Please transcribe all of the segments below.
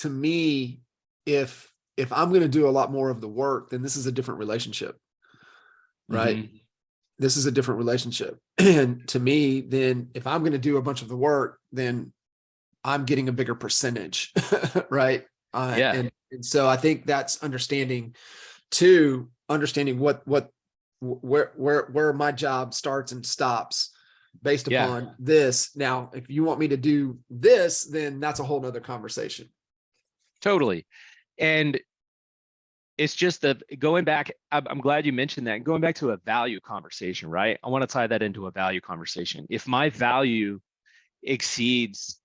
to me, if I'm going to do a lot more of the work, then this is a different relationship, right? Mm-hmm. This is a different relationship. And to me, then if I'm going to do a bunch of the work, then I'm getting a bigger percentage, right? Yeah. And so I think that's understanding where my job starts and stops based Yeah. upon this. Now, if you want me to do this, then that's a whole nother conversation. Totally. And it's just going back, I'm glad you mentioned that, going back to a value conversation, right? I want to tie that into a value conversation. If my value exceeds,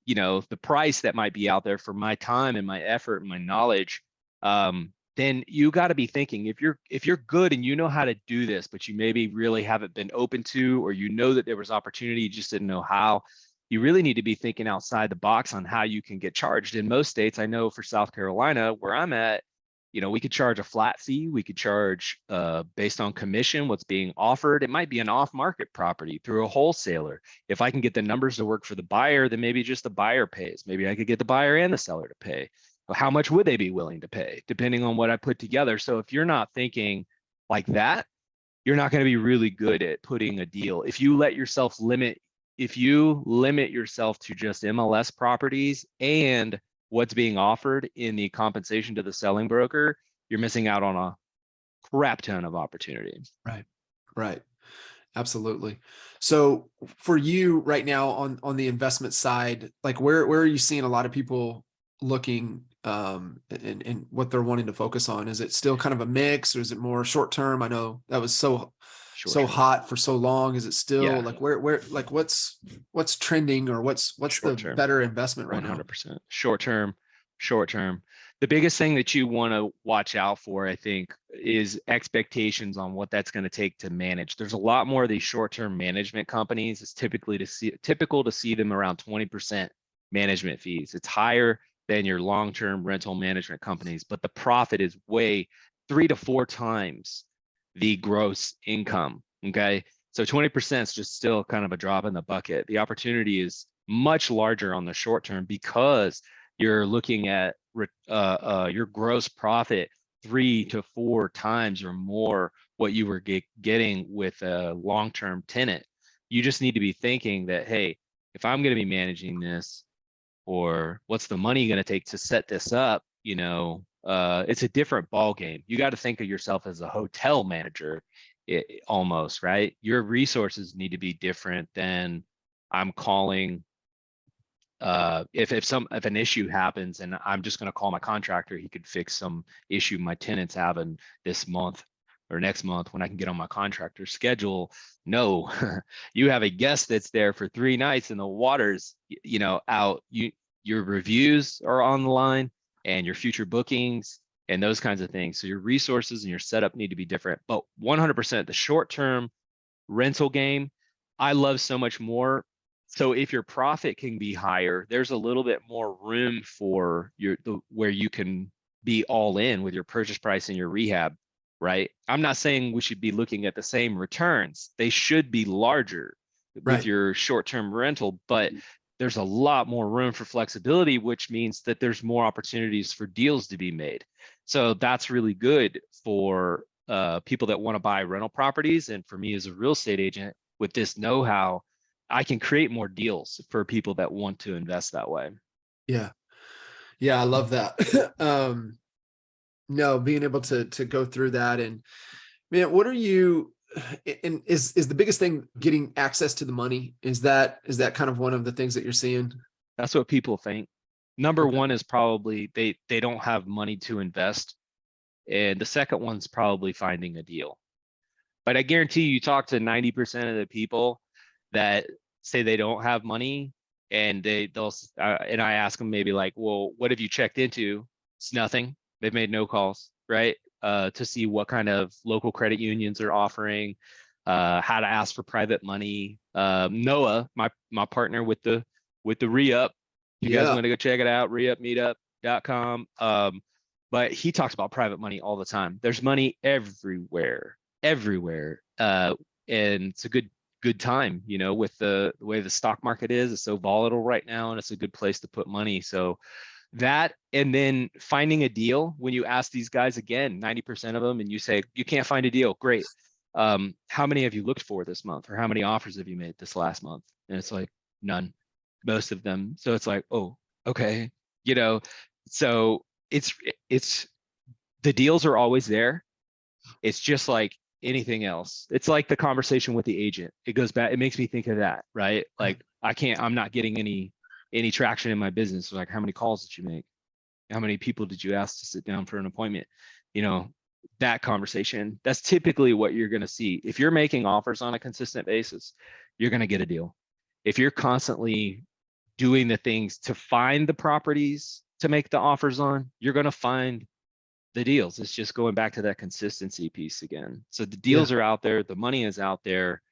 the price that might be out there for my time and my effort and my knowledge, then you got to be thinking, if you're good and you know how to do this, but you maybe really haven't been open to, or that there was opportunity, you just didn't know how, you really need to be thinking outside the box on how you can get charged. In most states, I know for South Carolina, where I'm at, we could charge a flat fee. We could charge based on commission, what's being offered. It might be an off-market property through a wholesaler. If I can get the numbers to work for the buyer, then maybe just the buyer pays. Maybe I could get the buyer and the seller to pay. How much would they be willing to pay, depending on what I put together? So if you're not thinking like that, you're not going to be really good at putting a deal. If you limit yourself to just MLS properties and what's being offered in the compensation to the selling broker, you're missing out on a crap ton of opportunity. Right. Absolutely. So for you right now on the investment side, like where are you seeing a lot of people looking and what they're wanting to focus on? Is it still kind of a mix, or is it more short term? I know that was so hot for so long. Is it still like where like what's trending, or what's the better investment right now? 100% short term. The biggest thing that you want to watch out for, I think, is expectations on what that's going to take to manage. There's a lot more of these short-term management companies. It's typical to see them around 20% management fees. It's higher than your long-term rental management companies, but the profit is way 3 to 4 times the gross income. Okay. So 20% is just still kind of a drop in the bucket. The opportunity is much larger on the short term because you're looking at your gross profit 3 to 4 times or more what you were getting with a long-term tenant. You just need to be thinking that, hey, if I'm going to be managing this, or what's the money going to take to set this up, it's a different ball game. You got to think of yourself as a hotel manager, almost, right? Your resources need to be different than I'm calling. If an issue happens and I'm just going to call my contractor, he could fix some issue my tenant's having this month or next month when I can get on my contractor's schedule. No, you have a guest that's there for 3 nights and the water's, out. Your reviews are on the line, and your future bookings and those kinds of things. So your resources and your setup need to be different. But 100% the short-term rental game, I love so much more. So if your profit can be higher, there's a little bit more room for where you can be all in with your purchase price and your rehab, right? I'm not saying we should be looking at the same returns. They should be larger with your short-term rental, but there's a lot more room for flexibility, which means that there's more opportunities for deals to be made. So that's really good for people that want to buy rental properties. And for me as a real estate agent with this know-how, I can create more deals for people that want to invest that way. Yeah, I love that. No, being able to go through that. And man, what are you, and is the biggest thing getting access to the money? Is that kind of one of the things that you're seeing? That's what people think. Number one is probably they don't have money to invest. And the second one's probably finding a deal. But I guarantee you talk to 90% of the people that say they don't have money, and they'll and I ask them maybe like, well, what have you checked into? It's nothing. They've made no calls, right? To see what kind of local credit unions are offering, how to ask for private money. Noah, my partner with the re-up, you guys want to go check it out, reupmeetup.com. But he talks about private money all the time. There's money everywhere. And it's a good time, with the way the stock market is. It's so volatile right now, and it's a good place to put money. So That, and then finding a deal. When you ask these guys again, 90% of them, and you say, you can't find a deal. Great. How many have you looked for this month? Or how many offers have you made this last month? And it's like, none, most of them. So it's like, oh, okay. So it's the deals are always there. It's just like anything else. It's like the conversation with the agent. It goes back, it makes me think of that, right? Like I'm not getting any traction in my business. Like, how many calls did you make? How many people did you ask to sit down for an appointment? That conversation, that's typically what you're going to see. If you're making offers on a consistent basis, you're going to get a deal. If you're constantly doing the things to find the properties to make the offers on, you're going to find the deals. It's just going back to that consistency piece again. So the deals are out there, the money is out there.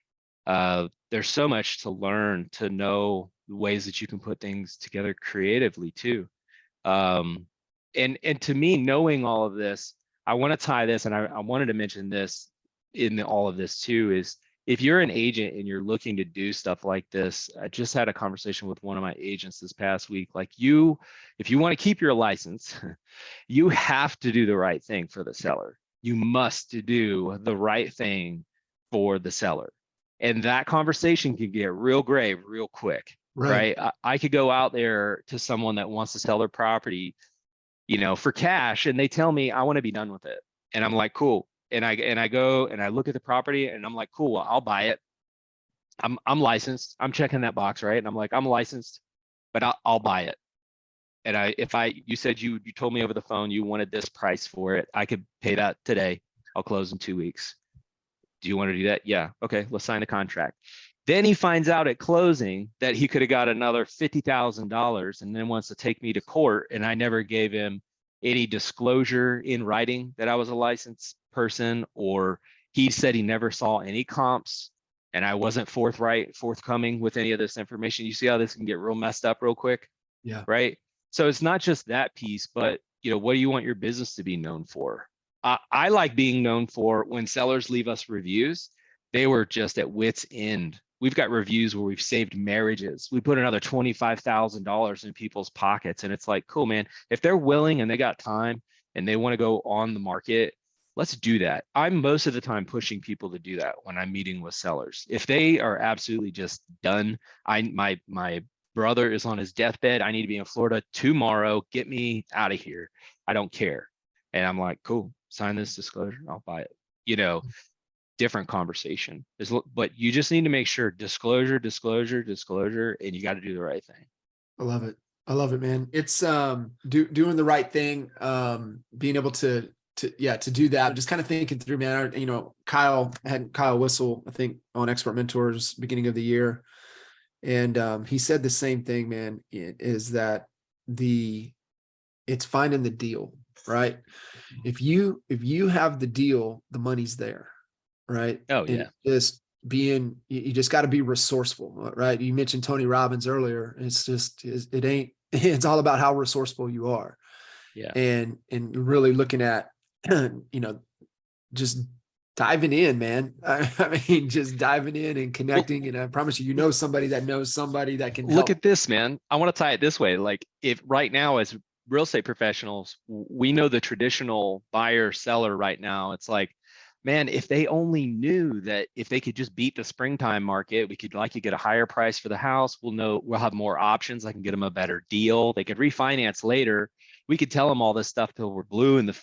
There's so much to learn, to know ways that you can put things together creatively too. And to me, knowing all of this, I want to tie this, and I wanted to mention this in all of this too, is if you're an agent and you're looking to do stuff like this, I just had a conversation with one of my agents this past week. Like, if you want to keep your license, you have to do the right thing for the seller. You must do the right thing for the seller. And that conversation can get real grave real quick, right? I could go out there to someone that wants to sell their property, for cash, and they tell me, I want to be done with it. And I'm like, cool. And I go and I look at the property and I'm like, cool, I'll buy it. I'm licensed. I'm checking that box, right? And I'm like, I'm licensed, but I'll buy it. And you said you told me over the phone you wanted this price for it. I could pay that today. I'll close in 2 weeks. Do you want to do that? Yeah. Okay, let's sign the contract. Then he finds out at closing that he could have got another $50,000 and then wants to take me to court. And I never gave him any disclosure in writing that I was a licensed person, or he said he never saw any comps and I wasn't forthcoming with any of this information. You see how this can get real messed up real quick? Yeah. Right. So it's not just that piece, but what do you want your business to be known for? I like being known for when sellers leave us reviews, they were just at wit's end. We've got reviews where we've saved marriages. We put another $25,000 in people's pockets. And it's like, cool, man, if they're willing and they got time and they want to go on the market, let's do that. I'm most of the time pushing people to do that when I'm meeting with sellers. If they are absolutely just done, my brother is on his deathbed. I need to be in Florida tomorrow. Get me out of here. I don't care. And I'm like, cool, sign this disclosure. I'll buy it. Different conversation. But you just need to make sure disclosure, and you got to do the right thing. I love it. I love it, man. It's doing the right thing, being able to do that. Just kind of thinking through, man. Kyle Whistle, I think, on Expert Mentors beginning of the year, and he said the same thing, man. Is that it's finding the deal, right? If you have the deal, the money's there. Right. Oh, yeah. And you just got to be resourceful, right? You mentioned Tony Robbins earlier. It's all about how resourceful you are. Yeah. And really looking at, just diving in, man. I mean, just diving in and connecting. And I promise you, somebody that knows somebody that can help. Look at this, man. I want to tie it this way. Like, if right now, as real estate professionals, we know the traditional buyer seller right now, it's like, man, if they only knew that if they could just beat the springtime market, we could get a higher price for the house. We'll have more options. I can get them a better deal. They could refinance later. We could tell them all this stuff till they're blue in the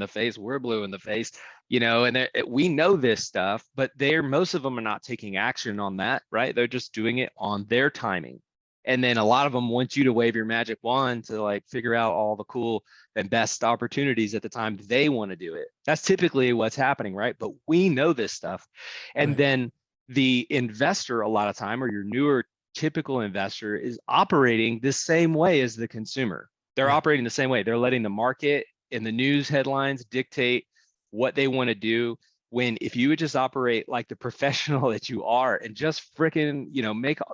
face. We're blue in the face, and we know this stuff, but most of them are not taking action on that, right? They're just doing it on their timing. And then a lot of them want you to wave your magic wand to figure out all the cool and best opportunities at the time they want to do it. That's typically what's happening, right? But we know this stuff. And then the investor, a lot of time, or your newer typical investor, is operating the same way as the consumer. They're operating the same way. They're letting the market and the news headlines dictate what they want to do. When if you would just operate like the professional that you are and just freaking,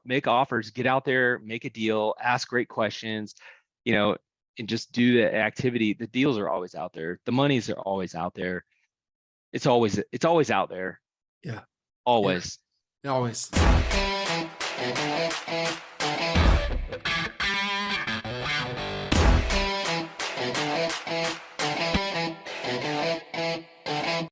make offers, get out there, make a deal, ask great questions, and just do the activity, the deals are always out there. The monies are always out there. It's always out there. Yeah. Always. Yeah. Always.